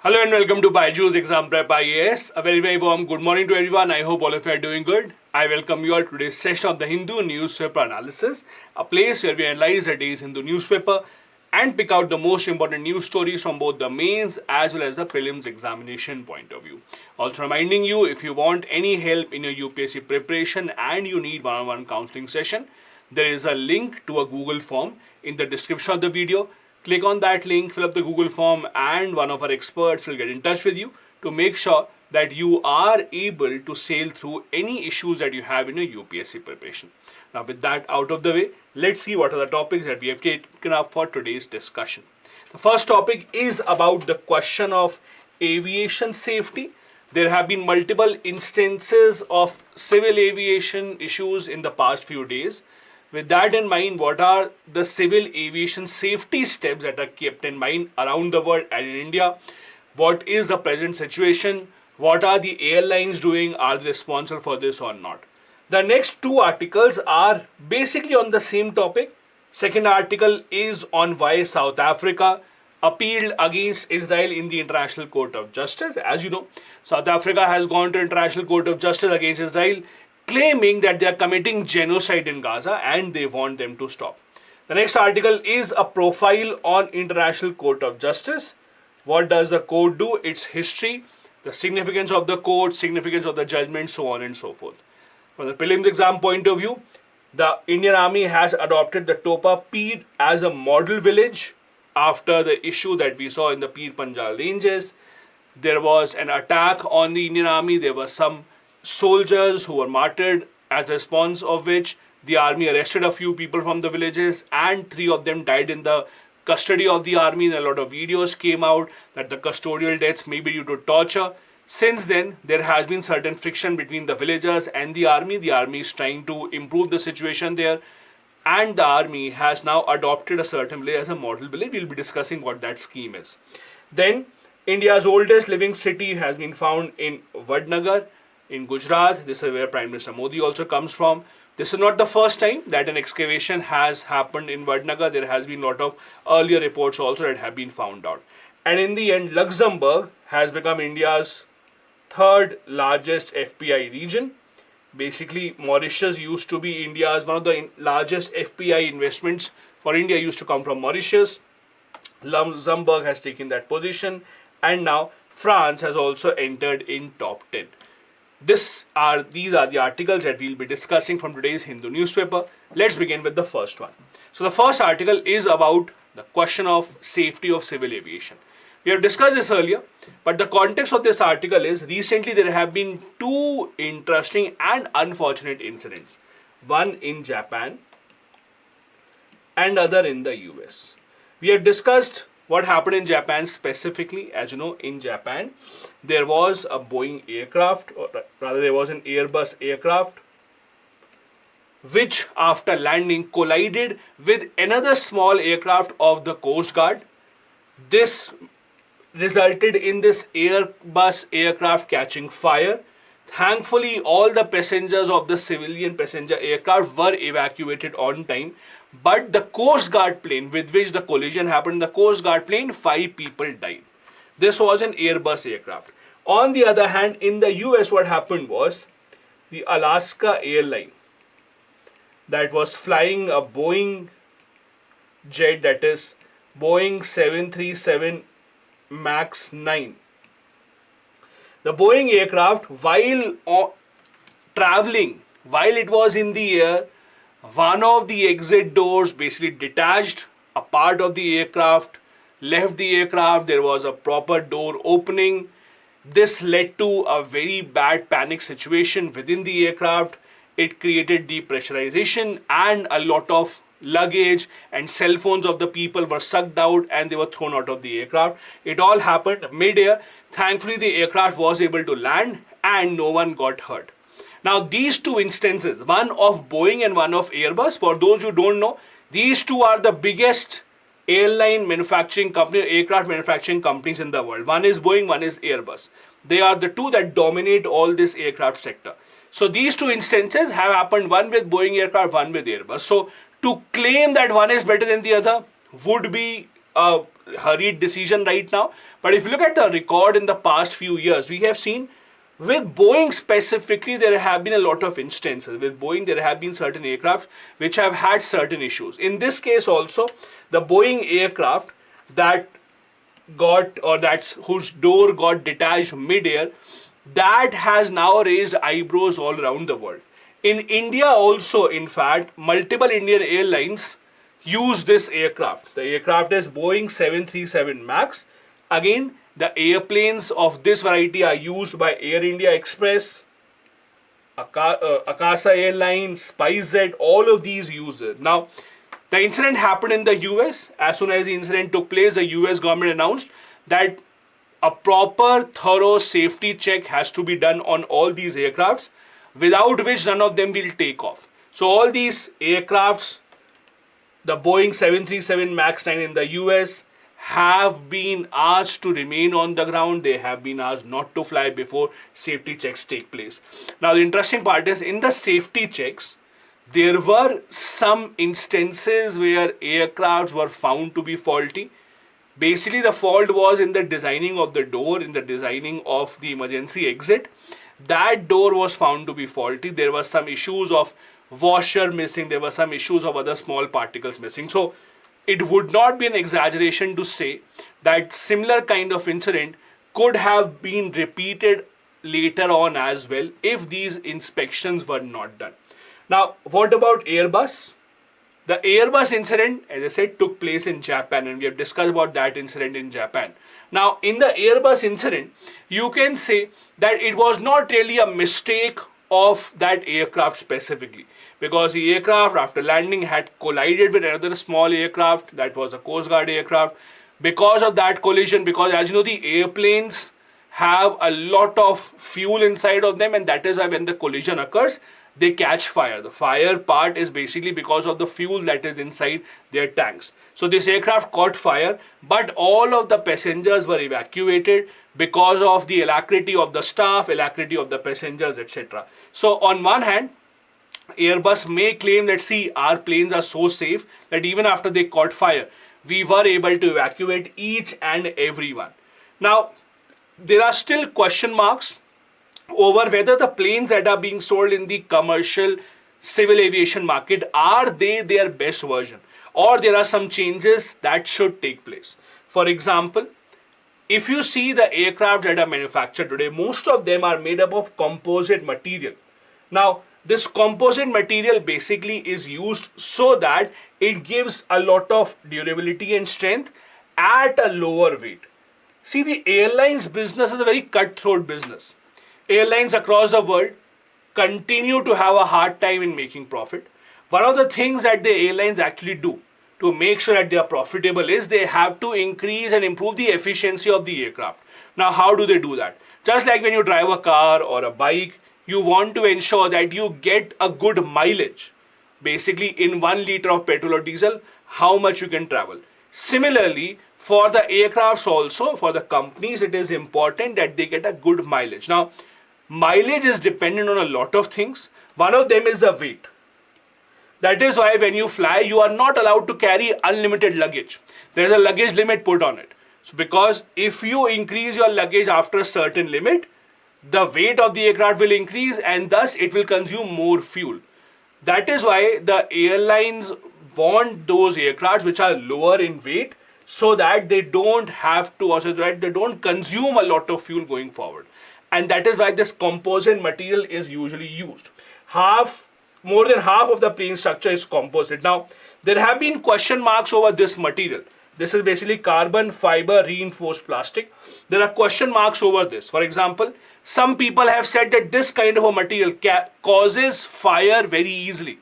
Hello and welcome to Byjus Exam Prep IAS. A very warm good morning to everyone. I hope all of you are doing good. I welcome you all to today's session of the Hindu Newspaper Analysis, a place where we analyze the day's Hindu newspaper and pick out the most important news stories from both the mains as well as the prelims examination point of view. Also reminding you, if you want any help in your UPSC preparation and you need one-on-one counseling session, there is a link to a Google form in the description of the video. Click on that link, fill up the Google form, and one of our experts will get in touch with you to make sure that you are able to sail through any issues that you have in your UPSC preparation. Now, with that out of the way, let's see what are the topics that we have taken up for today's discussion. The first topic is about the question of aviation safety. There have been multiple instances of civil aviation issues in the past few days. With that in mind, what are the civil aviation safety steps that are kept in mind around the world and in India? What is the present situation? What are the airlines doing? Are they responsible for this or not? The next two articles are basically on the same topic. Second article is on why South Africa appealed against Israel in the International Court of Justice. As you know, South Africa has gone to International Court of Justice against Israel, claiming that they are committing genocide in Gaza and they want them to stop. The next article is a profile on International Court of Justice. What does the court do? Its history, the significance of the court, significance of the judgment, so on and so forth. From the prelims exam point of view, the Indian Army has adopted the Topa Pir as a model village after the issue that we saw in the Pir Panjal ranges. There was an attack on the Indian Army. There were some soldiers who were martyred, as a response of which the army arrested a few people from the villages and 3 of them died in the custody of the army. And a lot of videos came out that the custodial deaths may be due to torture. Since then, there has been certain friction between the villagers and the army. The army is trying to improve the situation there, and the army has now adopted a certain village as a model village. We'll be discussing what that scheme is. Then, India's oldest living city has been found in Vadnagar in Gujarat. This is where Prime Minister Modi also comes from. This is not the first time that an excavation has happened in Vadnagar. There has been a lot of earlier reports also that have been found out. And in the end, Luxembourg has become India's third largest FPI region. Basically, Mauritius used to be India's one of the largest FPI investments for India used to come from Mauritius. Luxembourg has taken that position, and now France has also entered in top 10. These are the articles that we'll be discussing from today's Hindu newspaper. Let's begin with the first one. So the first article is about the question of safety of civil aviation. We have discussed this earlier, but the context of this article is recently there have been 2 interesting and unfortunate incidents. One in Japan and other in the US. We have discussed what happened in Japan specifically. As you know, in Japan, there was a Boeing aircraft, or rather there was an Airbus aircraft, which after landing collided with another small aircraft of the Coast Guard. This resulted in this Airbus aircraft catching fire. Thankfully, all the passengers of the civilian passenger aircraft were evacuated on time. But the Coast Guard plane with which the collision happened, the Coast Guard plane, 5 people died. This was an Airbus aircraft. On the other hand, in the US, what happened was the Alaska airline that was flying a Boeing jet, that is Boeing 737 MAX 9. The Boeing aircraft, while traveling, while it was in the air, one of the exit doors basically detached, a part of the aircraft left the aircraft. There was a proper door opening. This led to a very bad panic situation within the aircraft. It created depressurization, and a lot of luggage and cell phones of the people were sucked out and they were thrown out of the aircraft. It all happened mid-air. Thankfully, the aircraft was able to land and no one got hurt. Now, these 2 instances, one of Boeing and one of Airbus, for those who don't know, these 2 are the biggest airline manufacturing company, aircraft manufacturing companies in the world. One is Boeing, one is Airbus. They are the 2 that dominate all this aircraft sector. So these 2 instances have happened, one with Boeing aircraft, one with Airbus. So to claim that one is better than the other would be hurried decision right now. But if you look at the record in the past few years, we have seen with Boeing specifically, there have been a lot of instances. With Boeing, there have been certain aircraft which have had certain issues. In this case also, the Boeing aircraft that whose door got detached mid-air, that has now raised eyebrows all around the world. In India also, in fact, multiple Indian airlines use this aircraft. The aircraft is Boeing 737 MAX. Again, the airplanes of this variety are used by Air India Express, Akasa Airlines, SpiceJet, all of these use it. Now, the incident happened in the US. As soon as the incident took place, the US government announced that a proper, thorough safety check has to be done on all these aircrafts, without which none of them will take off. So all these aircrafts, the Boeing 737 MAX 9 in the US, have been asked to remain on the ground. They have been asked not to fly before safety checks take place. Now the interesting part is, in the safety checks, there were some instances where aircrafts were found to be faulty. Basically, the fault was in the designing of the door, in the designing of the emergency exit. That door was found to be faulty. There were some issues of washer missing. There were some issues of other small particles missing. So it would not be an exaggeration to say that similar kind of incident could have been repeated later on as well if these inspections were not done. Now, what about Airbus? The Airbus incident, as I said, took place in Japan, and we have discussed about that incident in Japan. Now, in the Airbus incident, you can say that it was not really a mistake of that aircraft specifically, because the aircraft after landing had collided with another small aircraft that was a Coast Guard aircraft. Because of that collision, because as you know, the airplanes have a lot of fuel inside of them, and that is why when the collision occurs, they catch fire. The fire part is basically because of the fuel that is inside their tanks. So this aircraft caught fire, but all of the passengers were evacuated because of the alacrity of the staff, alacrity of the passengers, etc. So on one hand, Airbus may claim that, see, our planes are so safe that even after they caught fire, we were able to evacuate each and every one. Now, there are still question marks over whether the planes that are being sold in the commercial civil aviation market, are they their best version, or there are some changes that should take place. For example, if you see the aircraft that are manufactured today, most of them are made up of composite material. Now, this composite material basically is used so that it gives a lot of durability and strength at a lower weight. See, the airlines business is a very cutthroat business. Airlines across the world continue to have a hard time in making profit. One of the things that the airlines actually do to make sure that they are profitable is they have to increase and improve the efficiency of the aircraft. Now, how do they do that? Just like when you drive a car or a bike, you want to ensure that you get a good mileage. Basically, in 1 liter of petrol or diesel, how much you can travel. Similarly, for the aircrafts also, for the companies, it is important that they get a good mileage. Now, mileage is dependent on a lot of things. One of them is the weight. That is why when you fly, you are not allowed to carry unlimited luggage. There is a luggage limit put on it. So because if you increase your luggage after a certain limit, the weight of the aircraft will increase and thus it will consume more fuel. That is why the airlines want those aircrafts which are lower in weight, so that they don't have to, also that they don't consume a lot of fuel going forward. And that is why this composite material is usually used. More than half of the plane structure is composite. Now, there have been question marks over this material. This is basically carbon fiber reinforced plastic. There are question marks over this. For example, some people have said that this kind of a material causes fire very easily.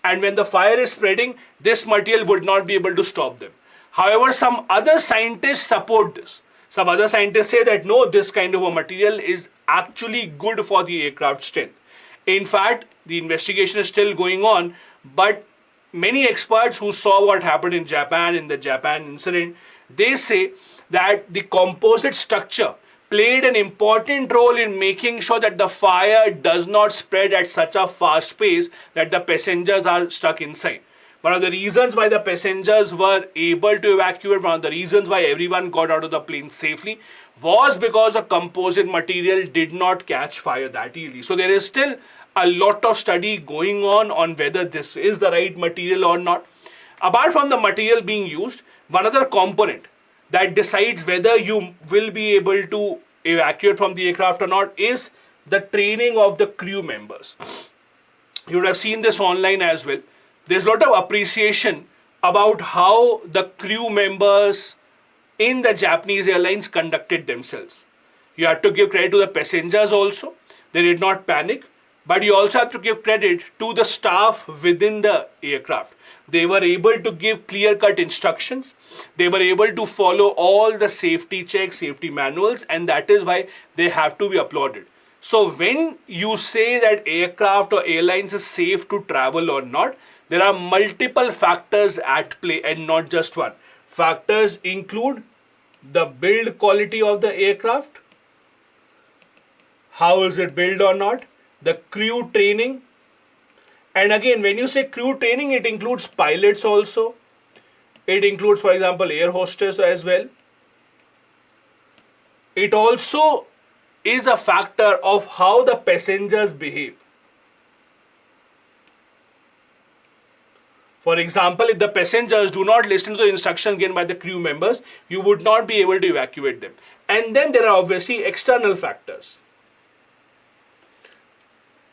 And when the fire is spreading, this material would not be able to stop them. However, some other scientists support this. Some other scientists say that no, this kind of a material is actually good for the aircraft strength. In fact, the investigation is still going on, but many experts who saw what happened in Japan, in the Japan incident, they say that the composite structure played an important role in making sure that the fire does not spread at such a fast pace that the passengers are stuck inside. One of the reasons why the passengers were able to evacuate, one of the reasons why everyone got out of the plane safely was because the composite material did not catch fire that easily. So there is still a lot of study going on whether this is the right material or not. Apart from the material being used, one other component that decides whether you will be able to evacuate from the aircraft or not is the training of the crew members. You would have seen this online as well. There's a lot of appreciation about how the crew members in the Japanese airlines conducted themselves. You have to give credit to the passengers also. They did not panic. But you also have to give credit to the staff within the aircraft. They were able to give clear-cut instructions. They were able to follow all the safety checks, safety manuals, and that is why they have to be applauded. So when you say that aircraft or airlines is safe to travel or not, there are multiple factors at play and not just one. Factors include the build quality of the aircraft. How is it built or not? The crew training. And again, when you say crew training, it includes pilots also. It includes, for example, air hostess as well. It also is a factor of how the passengers behave. For example, if the passengers do not listen to the instructions given by the crew members, you would not be able to evacuate them. And then there are obviously external factors.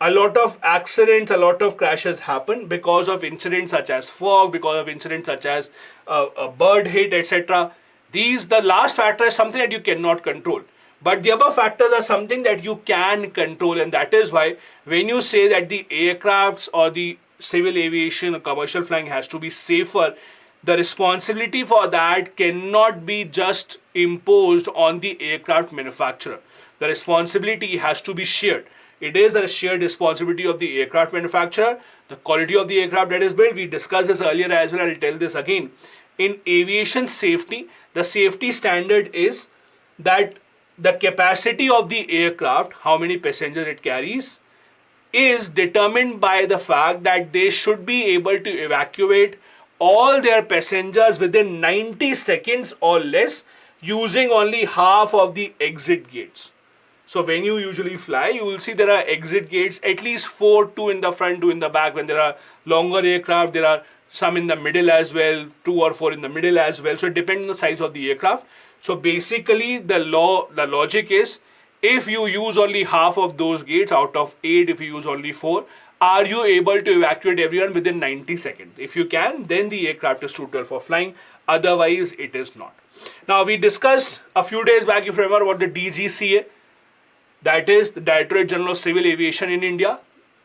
A lot of accidents, a lot of crashes happen because of incidents such as fog, because of incidents such as a bird hit, etc. The last factor is something that you cannot control. But the above factors are something that you can control, and that is why when you say that the aircrafts or the civil aviation or commercial flying has to be safer, the responsibility for that cannot be just imposed on the aircraft manufacturer. The responsibility has to be shared. It is a shared responsibility of the aircraft manufacturer, the quality of the aircraft that is built. We discussed this earlier as well. I'll tell this again. In aviation safety, the safety standard is that the capacity of the aircraft, how many passengers it carries, is determined by the fact that they should be able to evacuate all their passengers within 90 seconds or less using only half of the exit gates. So when you usually fly, you will see there are exit gates, at least 4, 2 in the front, 2 in the back. When there are longer aircraft, there are some in the middle as well, 2 or 4 in the middle as well. So it depends on the size of the aircraft. So basically the logic is, if you use only half of those gates out of 8, if you use only 4, are you able to evacuate everyone within 90 seconds? If you can, then the aircraft is suitable for flying. Otherwise, it is not. Now, we discussed a few days back, if you remember, about the DGCA. That is the Directorate General of Civil Aviation in India,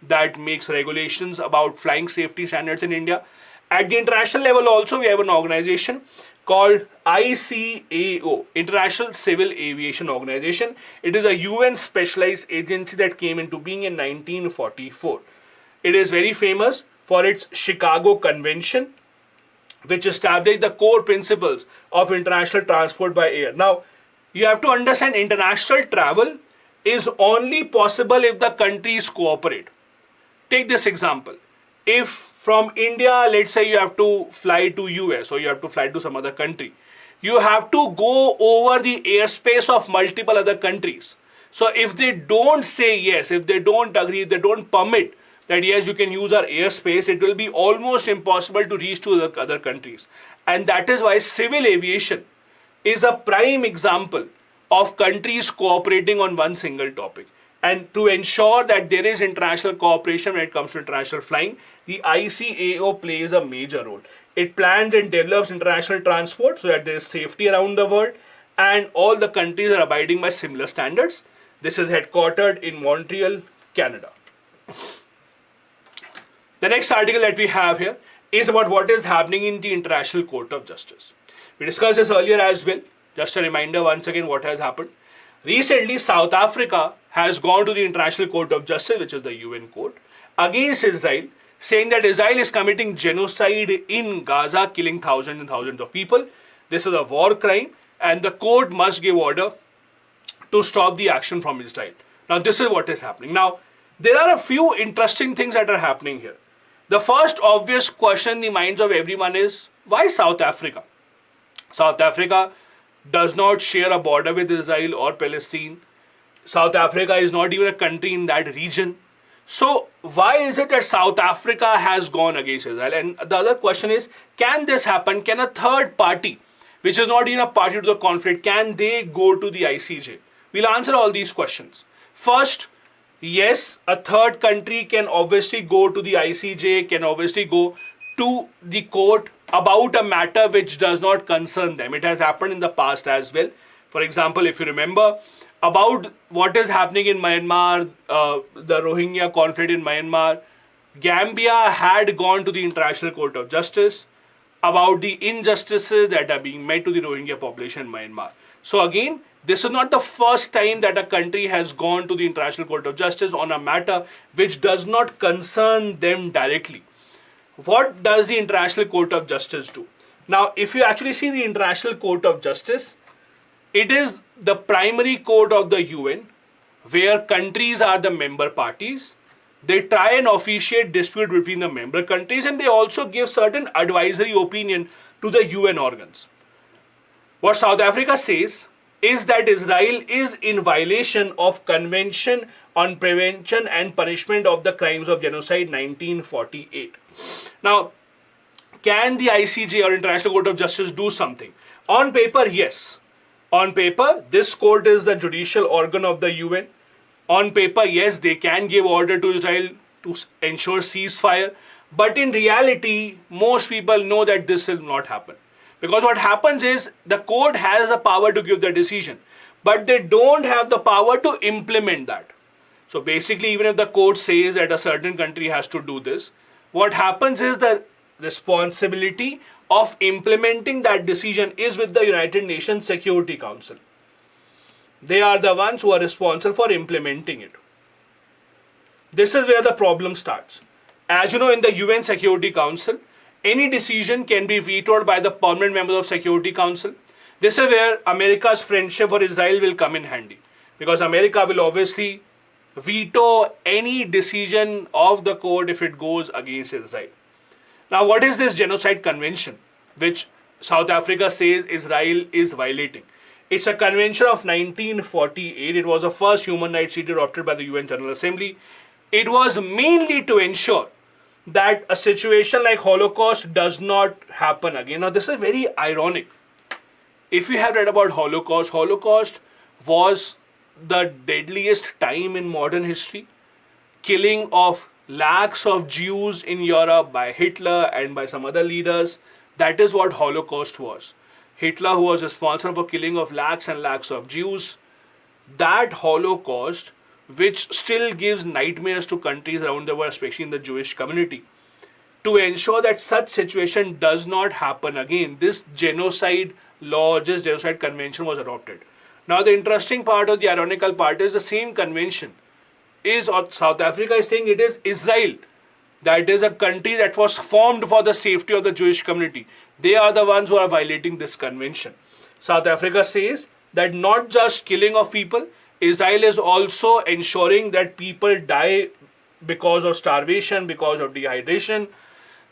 that makes regulations about flying safety standards in India. At the international level also, we have an organization called ICAO, International Civil Aviation Organization. It is a UN specialized agency that came into being in 1944. It is very famous for its Chicago Convention, which established the core principles of international transport by air. Now, you have to understand, international travel is only possible if the countries cooperate. Take this example. If from India, let's say you have to fly to US or you have to fly to some other country, you have to go over the airspace of multiple other countries. So if they don't say yes, if they don't agree, if they don't permit that yes, you can use our airspace, it will be almost impossible to reach to the other countries. And that is why civil aviation is a prime example of countries cooperating on one single topic. And to ensure that there is international cooperation when it comes to international flying, the ICAO plays a major role. It plans and develops international transport so that there is safety around the world and all the countries are abiding by similar standards. This is headquartered in Montreal, Canada. The next article that we have here is about what is happening in the International Court of Justice. We discussed this earlier as well. Just a reminder once again what has happened. Recently, South Africa has gone to the International Court of Justice, which is the UN court, against Israel, saying that Israel is committing genocide in Gaza, killing thousands and thousands of people. This is a war crime, and the court must give order to stop the action from Israel. Now, this is what is happening. Now, there are a few interesting things that are happening here. The first obvious question in the minds of everyone is, why South Africa? South Africa does not share a border with Israel or Palestine. South Africa is not even a country in that region. So why is it that South Africa has gone against Israel? And the other question is, can this happen? Can a third party, which is not even a party to the conflict, can they go to the ICJ? We'll answer all these questions. First, yes, a third country can obviously go to the ICJ, can obviously go to the court about a matter which does not concern them. It has happened in the past as well. For example, if you remember about what is happening in Myanmar, the Rohingya conflict in Myanmar, Gambia had gone to the International Court of Justice about the injustices that are being made to the Rohingya population in Myanmar. So again, this is not the first time that a country has gone to the International Court of Justice on a matter which does not concern them directly. What does the International Court of Justice do? Now, if you actually see the International Court of Justice, it is the primary court of the UN where countries are the member parties. They try and officiate dispute between the member countries, and they also give certain advisory opinion to the UN organs. What South Africa says is that Israel is in violation of Convention on Prevention and Punishment of the Crimes of Genocide 1948. Now, can the ICJ or International Court of Justice do something? On paper, yes. On paper, this court is the judicial organ of the UN. On paper, yes, they can give order to Israel to ensure ceasefire. But in reality, most people know that this will not happen. Because what happens is the court has the power to give the decision, but they don't have the power to implement that. So basically, even if the court says that a certain country has to do this, what happens is the responsibility of implementing that decision is with the United Nations Security Council. They are the ones who are responsible for implementing it. This is where the problem starts. As you know, in the UN Security Council, any decision can be vetoed by the permanent members of Security Council. This is where America's friendship for Israel will come in handy, because America will obviously veto any decision of the court if it goes against Israel. Now, what is this Genocide Convention, which South Africa says Israel is violating? It's a convention of 1948. It was the first human rights treaty adopted by the UN General Assembly. It was mainly to ensure that a situation like Holocaust does not happen again. Now, this is very ironic. If you have read about Holocaust, Holocaust was the deadliest time in modern history. Killing of lakhs of Jews in Europe by Hitler and by some other leaders. That is what Holocaust was. Hitler, who was responsible for killing of lakhs and lakhs of Jews, that Holocaust, which still gives nightmares to countries around the world, especially in the Jewish community, to ensure that such situation does not happen again, this genocide law, this genocide convention was adopted. Now, the interesting part or the ironical part is the same convention is, or South Africa is saying it is Israel, that is a country that was formed for the safety of the Jewish community. They are the ones who are violating this convention. South Africa says that not just killing of people, Israel is also ensuring that people die because of starvation, because of dehydration.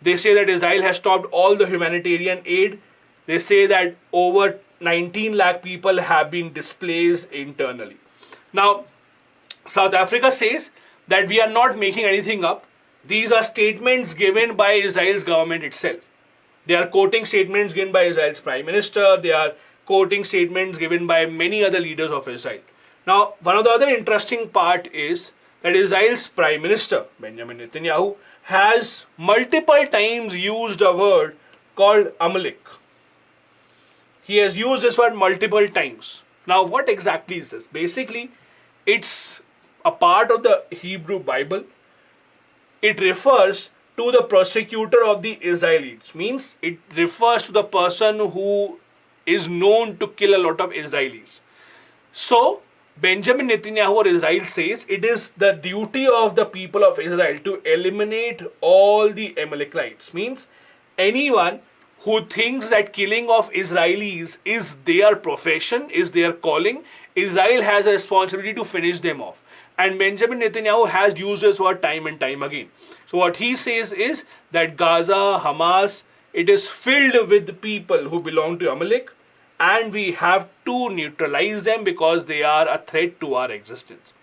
They say that Israel has stopped all the humanitarian aid. They say that over 19 lakh people have been displaced internally. Now, South Africa says that we are not making anything up. These are statements given by Israel's government itself. They are quoting statements given by Israel's Prime Minister. They are quoting statements given by many other leaders of Israel. Now, one of the other interesting part is that Israel's Prime Minister, Benjamin Netanyahu, has multiple times used a word called Amalek. He has used this word multiple times. Now, what exactly is this? Basically, it's a part of the Hebrew Bible. It refers to the persecutor of the Israelites. Means it refers to the person who is known to kill a lot of Israelis. So, Benjamin Netanyahu or Israel says it is the duty of the people of Israel to eliminate all the Amalekites. Means anyone who thinks that killing of Israelis is their profession, is their calling, Israel has a responsibility to finish them off. And Benjamin Netanyahu has used this word time and time again. So what he says is that Gaza, Hamas, it is filled with people who belong to Amalek, and we have to neutralize them because they are a threat to our existence.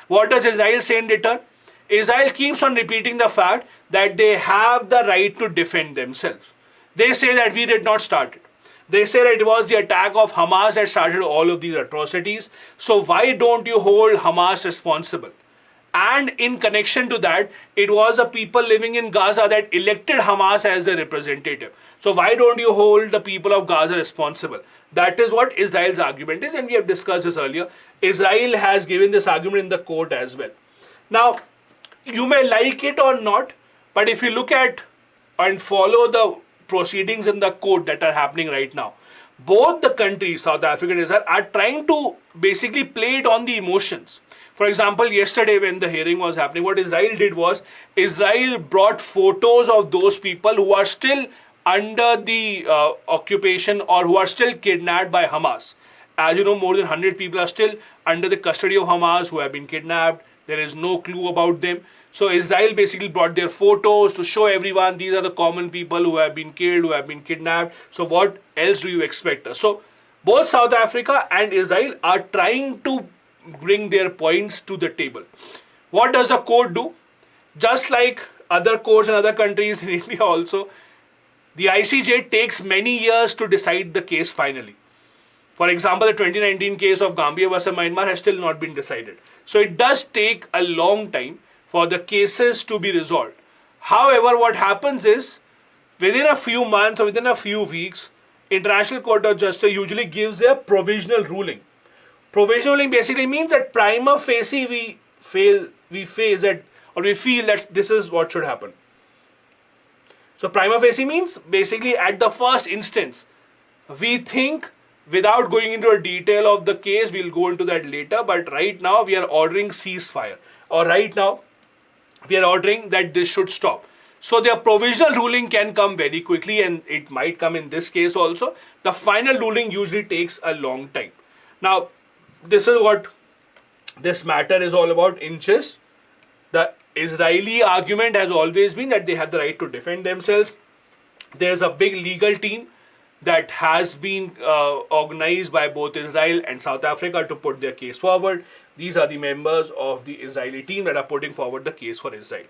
What does Israel say in return? Israel keeps on repeating the fact that they have the right to defend themselves. They say that we did not start it. They say that it was the attack of Hamas that started all of these atrocities. So why don't you hold Hamas responsible? And in connection to that, it was the people living in Gaza that elected Hamas as their representative. So why don't you hold the people of Gaza responsible? That is what Israel's argument is, and we have discussed this earlier. Israel has given this argument in the court as well. Now, you may like it or not, but if you look at and follow the proceedings in the court that are happening right now, both the countries, South Africa and Israel, are trying to basically play it on the emotions. For example, yesterday when the hearing was happening, what Israel did was, Israel brought photos of those people who are still under the occupation or who are still kidnapped by Hamas. As you know, more than 100 people are still under the custody of Hamas who have been kidnapped. There is no clue about them. So Israel basically brought their photos to show everyone these are the common people who have been killed, who have been kidnapped. So what else do you expect us? So both South Africa and Israel are trying to bring their points to the table. What does the court do? Just like other courts in other countries in India also, the ICJ takes many years to decide the case finally. For example, the 2019 case of Gambia versus Myanmar has still not been decided. So it does take a long time for the cases to be resolved. However, what happens is, within a few months or within a few weeks, International Court of Justice usually gives a provisional ruling. Provisional ruling basically means that prima facie we feel that this is what should happen. So prima facie means basically at the first instance, we think, without going into a detail of the case, we'll go into that later, but right now we are ordering ceasefire, or right now we are ordering that this should stop. So their provisional ruling can come very quickly, and it might come in this case also. The final ruling usually takes a long time. Now, this is what this matter is all about in gist. The Israeli argument has always been that they have the right to defend themselves. There's a big legal team that has been organized by both Israel and South Africa to put their case forward. These are the members of the Israeli team that are putting forward the case for Israel.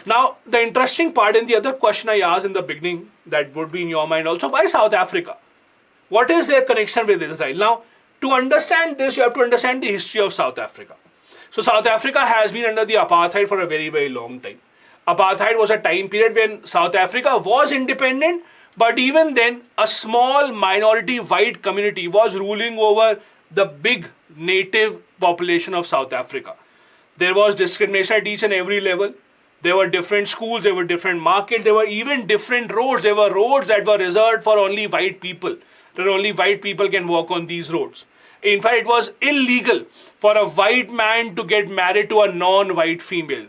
Now, the interesting part, and the other question I asked in the beginning that would be in your mind also, why South Africa? What is their connection with Israel? Now, to understand this, you have to understand the history of South Africa. So, South Africa has been under the apartheid for a very, very long time. Apartheid was a time period when South Africa was independent, but even then, a small minority white community was ruling over the big native population of South Africa. There was discrimination at each and every level. There were different schools, there were different markets, there were even different roads. There were roads that were reserved for only white people, that only white people can walk on these roads. In fact, it was illegal for a white man to get married to a non-white female.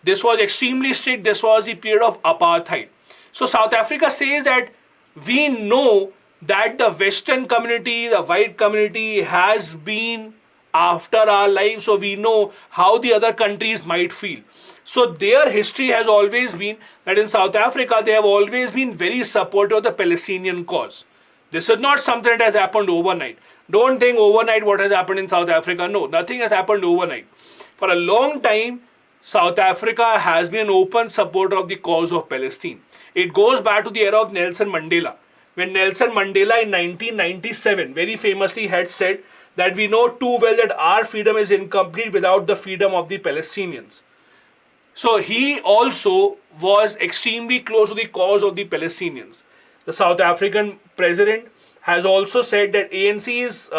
This was extremely strict. This was the period of apartheid. So South Africa says that we know that the Western community, the white community has been after our lives, so we know how the other countries might feel. So their history has always been that in South Africa, they have always been very supportive of the Palestinian cause. This is not something that has happened overnight. Don't think overnight what has happened in South Africa. No, nothing has happened overnight. For a long time, South Africa has been an open supporter of the cause of Palestine. It goes back to the era of Nelson Mandela. When Nelson Mandela in 1997 very famously had said that we know too well that our freedom is incomplete without the freedom of the Palestinians. So he also was extremely close to the cause of the Palestinians. The South African president has also said that ANC is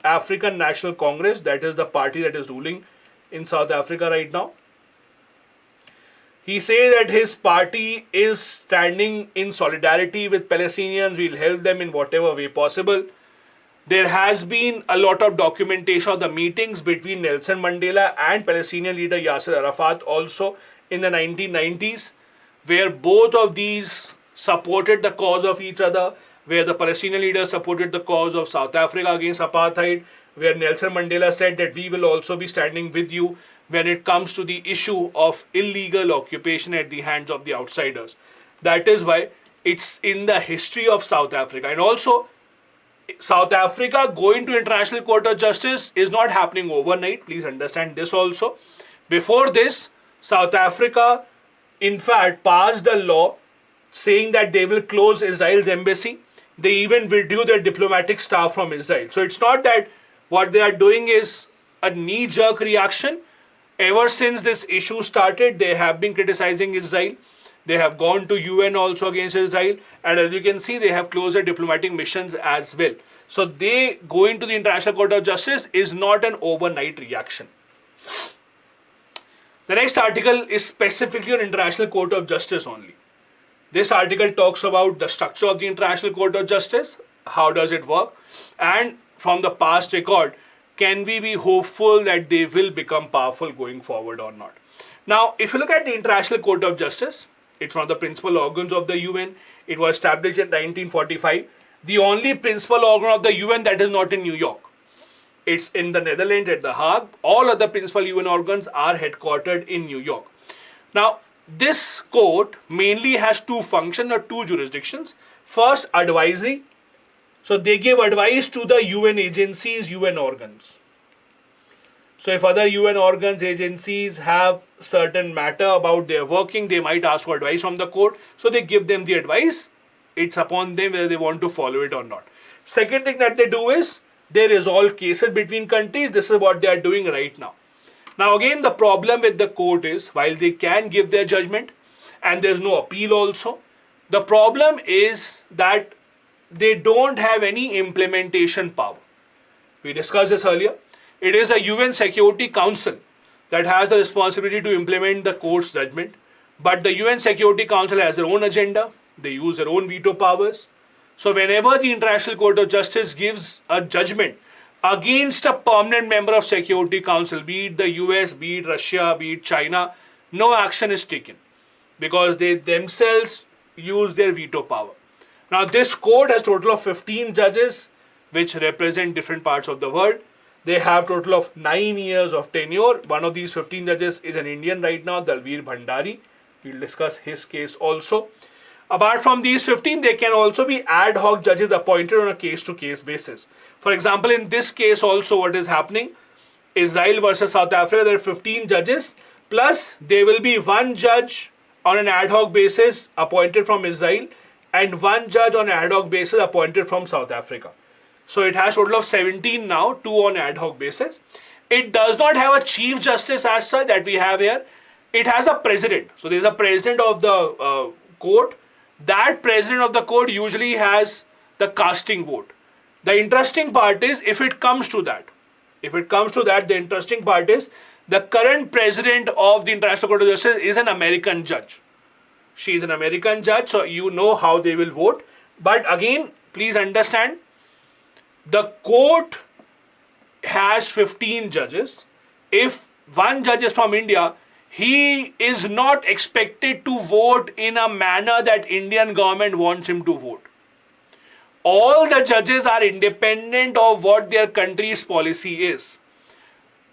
African National Congress, that is the party that is ruling in South Africa right now. He says that his party is standing in solidarity with Palestinians. We'll help them in whatever way possible. There has been a lot of documentation of the meetings between Nelson Mandela and Palestinian leader Yasser Arafat also in the 1990s, where both of these supported the cause of each other, where the Palestinian leaders supported the cause of South Africa against apartheid, where Nelson Mandela said that we will also be standing with you when it comes to the issue of illegal occupation at the hands of the outsiders. That is why it's in the history of South Africa. And also, South Africa going to International Court of Justice is not happening overnight. Please understand this also. Before this, South Africa, in fact, passed a law saying that they will close Israel's embassy. They even withdrew their diplomatic staff from Israel. So it's not that what they are doing is a knee-jerk reaction. Ever since this issue started, they have been criticizing Israel. They have gone to UN also against Israel. And as you can see, they have closed their diplomatic missions as well. So they going to the International Court of Justice is not an overnight reaction. The next article is specifically on International Court of Justice only. This article talks about the structure of the International Court of Justice, how does it work, and from the past record, can we be hopeful that they will become powerful going forward or not? Now, if you look at the International Court of Justice, it's one of the principal organs of the UN. It was established in 1945. The only principal organ of the UN that is not in New York. It's in the Netherlands at The Hague. All other principal UN organs are headquartered in New York. Now, this court mainly has two functions or two jurisdictions. First, advisory. So they give advice to the UN agencies, UN organs. So if other UN organs, agencies have certain matter about their working, they might ask for advice from the court. So they give them the advice. It's upon them whether they want to follow it or not. Second thing that they do is they resolve cases between countries. This is what they are doing right now. Now again, the problem with the court is while they can give their judgment and there's no appeal also, the problem is that they don't have any implementation power. We discussed this earlier. It is the UN Security Council that has the responsibility to implement the court's judgment. But the UN Security Council has their own agenda. They use their own veto powers. So whenever the International Court of Justice gives a judgment against a permanent member of Security Council, be it the US, be it Russia, be it China, no action is taken because they themselves use their veto power. Now this court has a total of 15 judges which represent different parts of the world. They have a total of 9 years of tenure. One of these 15 judges is an Indian right now, Dalveer Bhandari. We'll discuss his case also. Apart from these 15, there can also be ad hoc judges appointed on a case-to-case basis. For example, in this case also what is happening, Israel versus South Africa, there are 15 judges, plus there will be one judge on an ad hoc basis appointed from Israel and one judge on an ad hoc basis appointed from South Africa. So it has a total of 17 now, 2 on ad hoc basis. It does not have a chief justice as such that we have here. It has a president. So there is a president of the court. That president of the court usually has the casting vote. The interesting part is if it comes to that, the interesting part is the current president of the International Court of Justice is an American judge. She is an American judge, so you know how they will vote. But again, please understand, the court has 15 judges. If one judge is from India, he is not expected to vote in a manner that Indian government wants him to vote. All the judges are independent of what their country's policy is.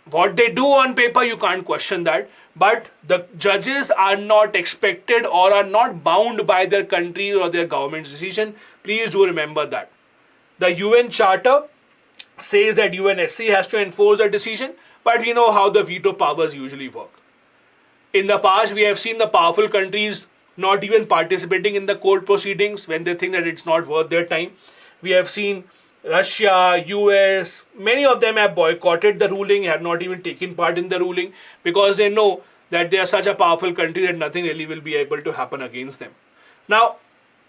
What they do on paper, you can't question that. But the judges are not expected or are not bound by their country or their government's decision. Please do remember that. The UN Charter says that UNSC has to enforce a decision, but we know how the veto powers usually work. In the past, we have seen the powerful countries not even participating in the court proceedings when they think that it's not worth their time. We have seen Russia, US, many of them have boycotted the ruling, have not even taken part in the ruling because they know that they are such a powerful country that nothing really will be able to happen against them. Now,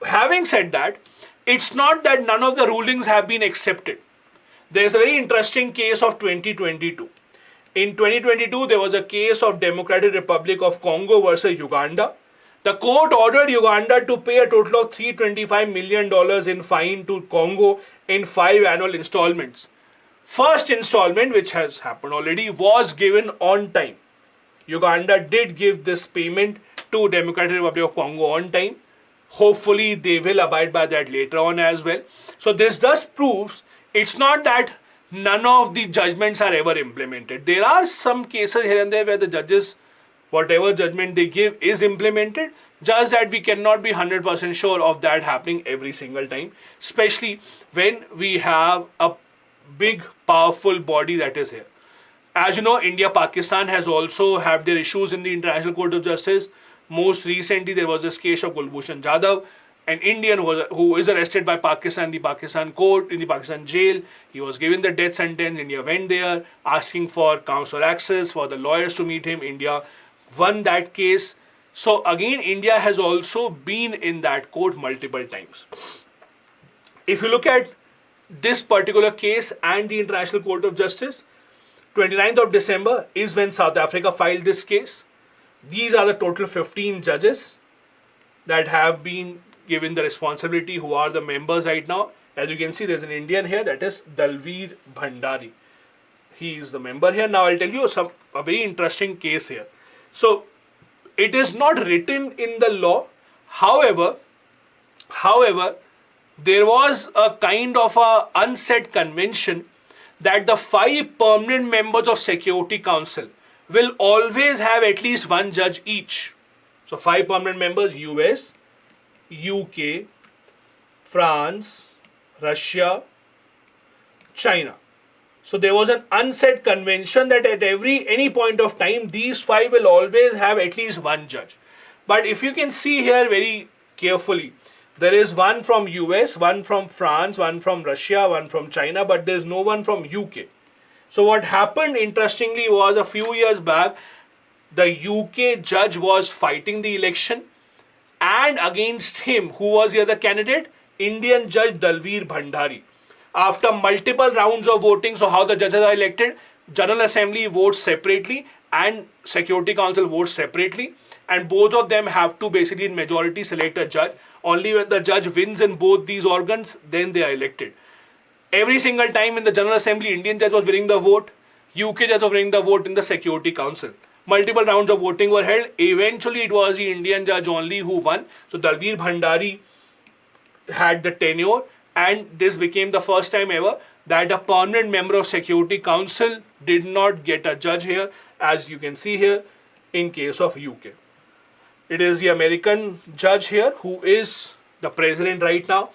having said that, it's not that none of the rulings have been accepted. There is a very interesting case of 2022. In 2022, there was a case of Democratic Republic of Congo versus Uganda. The court ordered Uganda to pay a total of $325 million in fine to Congo in 5 annual installments. First installment, which has happened already, was given on time. Uganda did give this payment to Democratic Republic of Congo on time. Hopefully, they will abide by that later on as well. So this thus proves it's not that none of the judgments are ever implemented. There are some cases here and there where the judges, whatever judgment they give is implemented, just that we cannot be 100% sure of that happening every single time, especially when we have a big powerful body that is here. As you know, India, Pakistan has also have their issues in the International Court of Justice. Most recently, there was this case of Kulbhushan Jadhav, an Indian who is arrested by Pakistan, the Pakistan court, in the Pakistan jail. He was given the death sentence. India went there asking for consular access, for the lawyers to meet him. India won that case. So again, India has also been in that court multiple times. If you look at this particular case and the International Court of Justice, 29th of December is when South Africa filed this case. These are the total 15 judges that have been given the responsibility, who are the members right now. As you can see, there's an Indian here, that is Dalveer Bhandari. He is the member here. Now I'll tell you a very interesting case here. So it is not written in the law. However, there was a kind of a unsaid convention that the 5 permanent members of Security Council will always have at least one judge each. So 5 permanent members: US, UK, France, Russia, China. So there was an unsaid convention that at any point of time, these 5 will always have at least one judge. But if you can see here very carefully, there is one from US, one from France, one from Russia, one from China, but there is no one from UK. So what happened, interestingly, was a few years back, the UK judge was fighting the election, and against him, who was the other candidate? Indian judge Dalveer Bhandari. After multiple rounds of voting, so how the judges are elected, General Assembly votes separately and Security Council votes separately, and both of them have to basically in majority select a judge. Only when the judge wins in both these organs, then they are elected. Every single time in the General Assembly, Indian judge was winning the vote, UK judge was winning the vote in the Security Council. Multiple rounds of voting were held. Eventually, it was the Indian judge only who won. So Dalveer Bhandari had the tenure, and this became the first time ever that a permanent member of Security Council did not get a judge here, as you can see here in case of UK. It is the American judge here who is the president right now.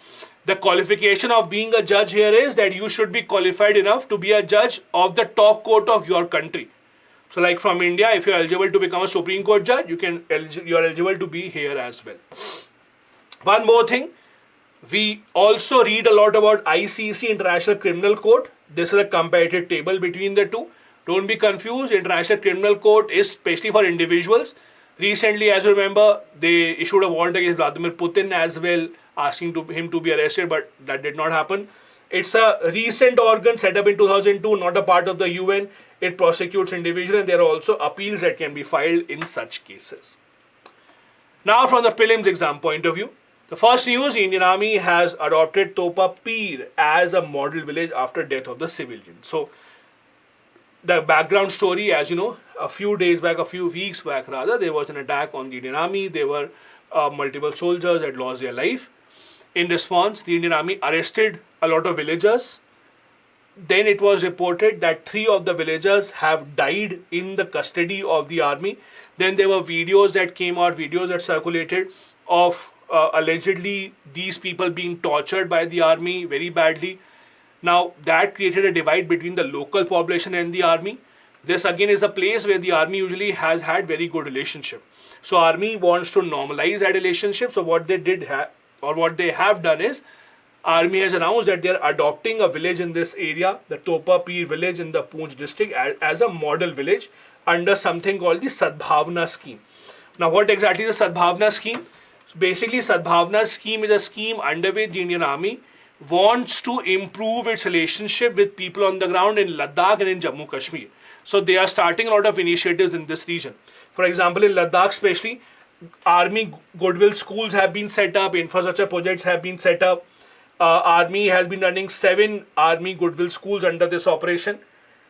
The qualification of being a judge here is that you should be qualified enough to be a judge of the top court of your country. So like from India, if you are eligible to become a Supreme Court judge, you are eligible to be here as well. One more thing, we also read a lot about ICC, International Criminal Court. This is a comparative table between the two. Don't be confused. International Criminal Court is especially for individuals. Recently, as you remember, they issued a warrant against Vladimir Putin as well, asking him to be arrested, but that did not happen. It's a recent organ set up in 2002, not a part of the UN. It prosecutes individuals, and there are also appeals that can be filed in such cases. Now, from the prelims exam point of view, the first news: Indian Army has adopted Topa Pir as a model village after death of the civilian. So, the background story, as you know, a few weeks back rather, there was an attack on the Indian Army. There were multiple soldiers that lost their life. In response, the Indian Army arrested a lot of villagers. Then it was reported that 3 of the villagers have died in the custody of the army. Then there were videos that came out, videos that circulated of allegedly these people being tortured by the army very badly. Now that created a divide between the local population and the army. This again is a place where the army usually has had very good relationship. So army wants to normalize that relationship. So what they have done is, army has announced that they are adopting a village in this area, the Topa Pir village in the Poonch district, as a model village under something called the Sadbhavna scheme. Now what exactly is the Sadbhavna scheme? So basically, Sadbhavna scheme is a scheme under which the Indian Army wants to improve its relationship with people on the ground in Ladakh and in Jammu Kashmir. So they are starting a lot of initiatives in this region. For example, in Ladakh especially, army goodwill schools have been set up, infrastructure projects have been set up. Army has been running 7 army goodwill schools under this operation.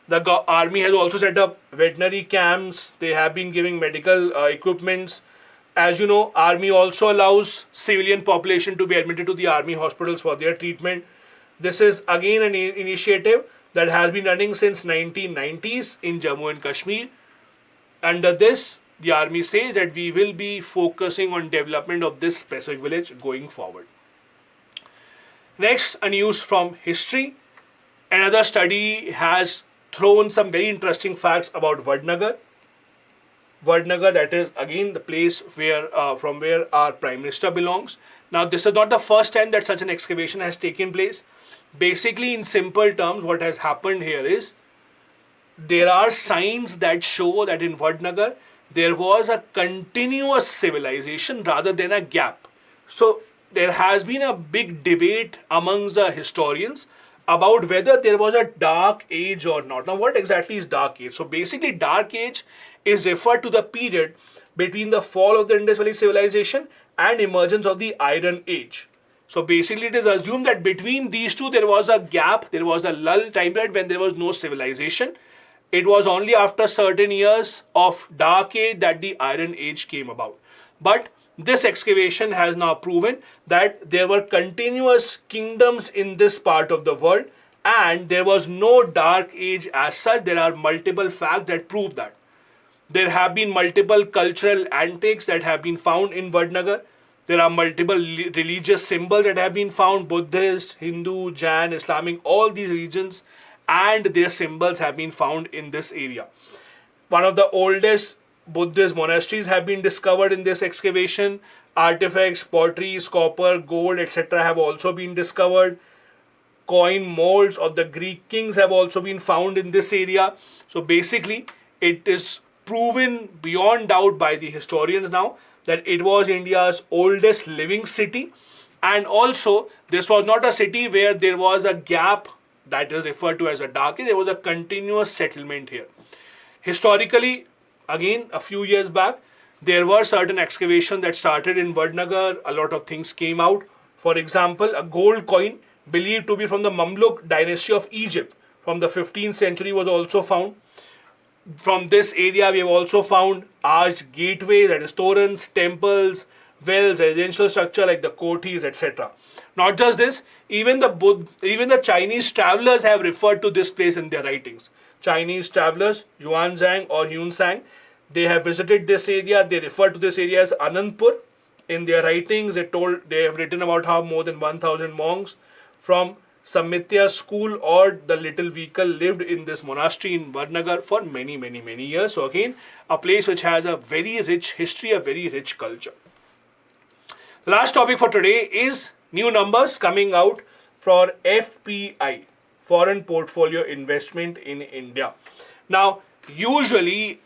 The army has also set up veterinary camps. They have been giving medical equipments. As you know, army also allows civilian population to be admitted to the army hospitals for their treatment. This is again an initiative that has been running since 1990s in Jammu and Kashmir. Under this, the army says that we will be focusing on development of this specific village going forward. Next, a news from history. Another study has thrown some very interesting facts about Vadnagar. Vadnagar, that is again the place where from where our Prime Minister belongs. Now, this is not the first time that such an excavation has taken place. Basically, in simple terms, what has happened here is there are signs that show that in Vadnagar there was a continuous civilization rather than a gap. So, there has been a big debate amongst the historians about whether there was a dark age or not. Now, what exactly is dark age? So, basically, dark age is referred to the period between the fall of the Indus Valley civilization and emergence of the Iron Age. So, basically, it is assumed that between these two, there was a gap, there was a lull time period when there was no civilization. It was only after certain years of dark age that the Iron Age came about. But this excavation has now proven that there were continuous kingdoms in this part of the world and there was no dark age as such. There are multiple facts that prove that. There have been multiple cultural antiques that have been found in Vadnagar. There are multiple religious symbols that have been found, Buddhist, Hindu, Jain, Islamic, all these regions and their symbols have been found in this area. One of the oldest Buddhist monasteries have been discovered in this excavation. Artifacts, potteries, copper, gold, etc. have also been discovered. Coin molds of the Greek kings have also been found in this area. So basically, it is proven beyond doubt by the historians now that it was India's oldest living city. And also, this was not a city where there was a gap that is referred to as a dark age. There was a continuous settlement here. Historically, again, a few years back, there were certain excavations that started in Vadnagar. A lot of things came out. For example, a gold coin believed to be from the Mamluk dynasty of Egypt from the 15th century was also found. From this area, we have also found arched gateways, that is torrents, temples, wells, residential structure like the kothis, etc. Not just this, even the Chinese travelers have referred to this place in their writings. Chinese travelers, Yuanzhang or Hunsang, they have visited this area. They refer to this area as Anandpur. In their writings, they have written about how more than 1,000 monks from Samitya school or the little vehicle lived in this monastery in Vadnagar for many years. So again, a place which has a very rich history, a very rich culture. The last topic for today is new numbers coming out for FPI, Foreign Portfolio Investment in India. Now, usually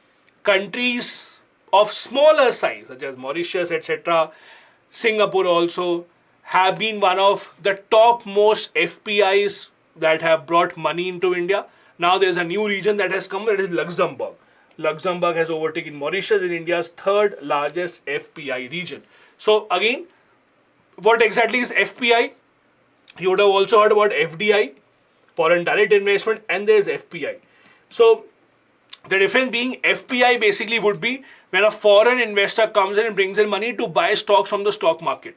countries of smaller size, such as Mauritius, etc., Singapore also, have been one of the topmost FPIs that have brought money into India. Now there's a new region that has come, that is Luxembourg. Luxembourg has overtaken Mauritius in India's third largest FPI region. So again, what exactly is FPI? You would have also heard about FDI, Foreign Direct Investment, and there is FPI. So the difference being FPI basically would be when a foreign investor comes in and brings in money to buy stocks from the stock market.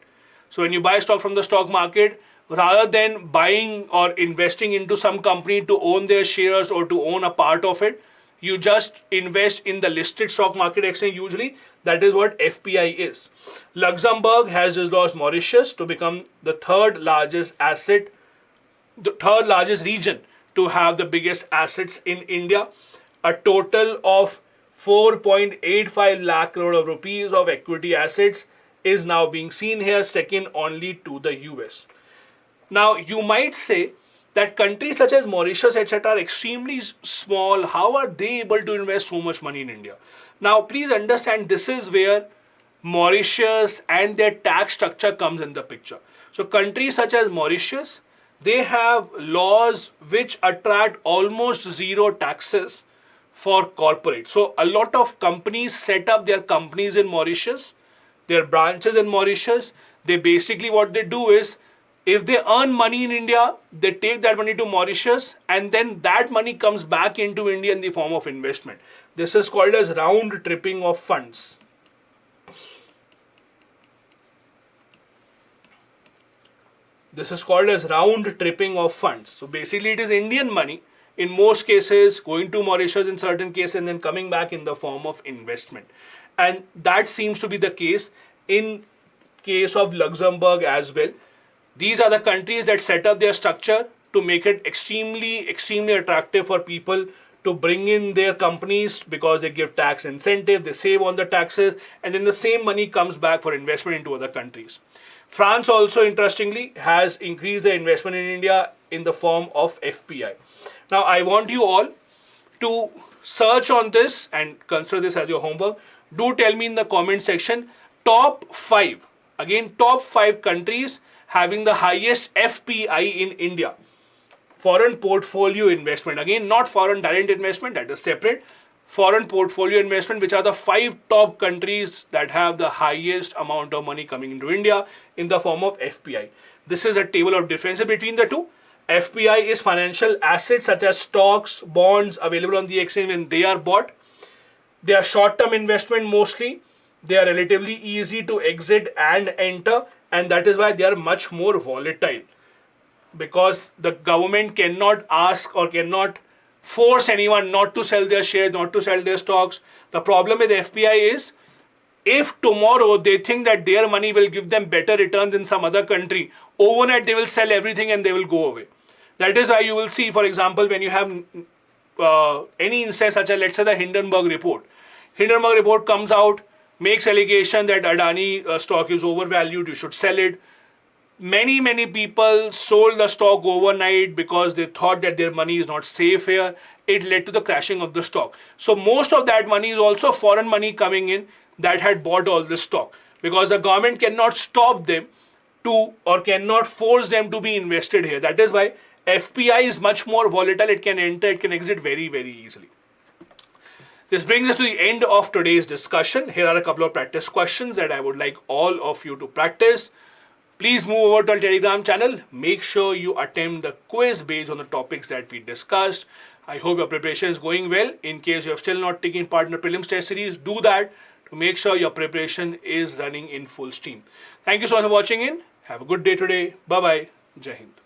So when you buy stock from the stock market, rather than buying or investing into some company to own their shares or to own a part of it, you just invest in the listed stock market exchange usually. That is what FPI is. Luxembourg has dislodged Mauritius to become the third largest region to have the biggest assets in India. A total of 4.85 lakh crore of rupees of equity assets is now being seen here, second only to the US. Now, you might say that countries such as Mauritius, etc., are extremely small. How are they able to invest so much money in India? Now, please understand, this is where Mauritius and their tax structure comes in the picture. So, countries such as Mauritius, they have laws which attract almost zero taxes for corporate. So, a lot of companies set up their companies in Mauritius, their branches in Mauritius. They basically, what they do is, if they earn money in India, they take that money to Mauritius and then that money comes back into India in the form of investment. This is called as round tripping of funds. This is called as round tripping of funds. So basically it is Indian money in most cases, going to Mauritius in certain cases, and then coming back in the form of investment. And that seems to be the case in case of Luxembourg as well. These are the countries that set up their structure to make it extremely attractive for people to bring in their companies because they give tax incentive, they save on the taxes, and then the same money comes back for investment into other countries. France also, interestingly, has increased their investment in India in the form of FPI. Now, I want you all to search on this and consider this as your homework. Do tell me in the comment section top 5, again top 5 countries having the highest FPI in India. Foreign portfolio investment, again not foreign direct investment, that is separate. Foreign portfolio investment, which are the 5 top countries that have the highest amount of money coming into India in the form of FPI. This is a table of differences between the two. FPI is financial assets such as stocks, bonds available on the exchange when they are bought. They are short-term investment mostly. They are relatively easy to exit and enter, and that is why they are much more volatile. Because the government cannot ask or cannot force anyone not to sell their shares, not to sell their stocks. The problem with FPI is, if tomorrow they think that their money will give them better returns in some other country, overnight they will sell everything and they will go away. That is why you will see, for example, when you have any instance such as, let's say, the Hindenburg report. Hindenburg report comes out, makes allegation that Adani stock is overvalued, you should sell it. Many people sold the stock overnight because they thought that their money is not safe here. It led to the crashing of the stock. So most of that money is also foreign money coming in that had bought all this stock, because the government cannot stop them to, or cannot force them to be invested here. That is why FPI is much more volatile. It can enter, it can exit very easily. This brings us to the end of today's discussion. Here are a couple of practice questions that I would like all of you to practice. Please move over to our Telegram channel. Make sure you attempt the quiz based on the topics that we discussed. I hope your preparation is going well. In case you have still not taken part in the prelims test series, do that to make sure your preparation is running in full steam. Thank you so much for watching in. Have a good day today. Bye-bye. Jai Hind.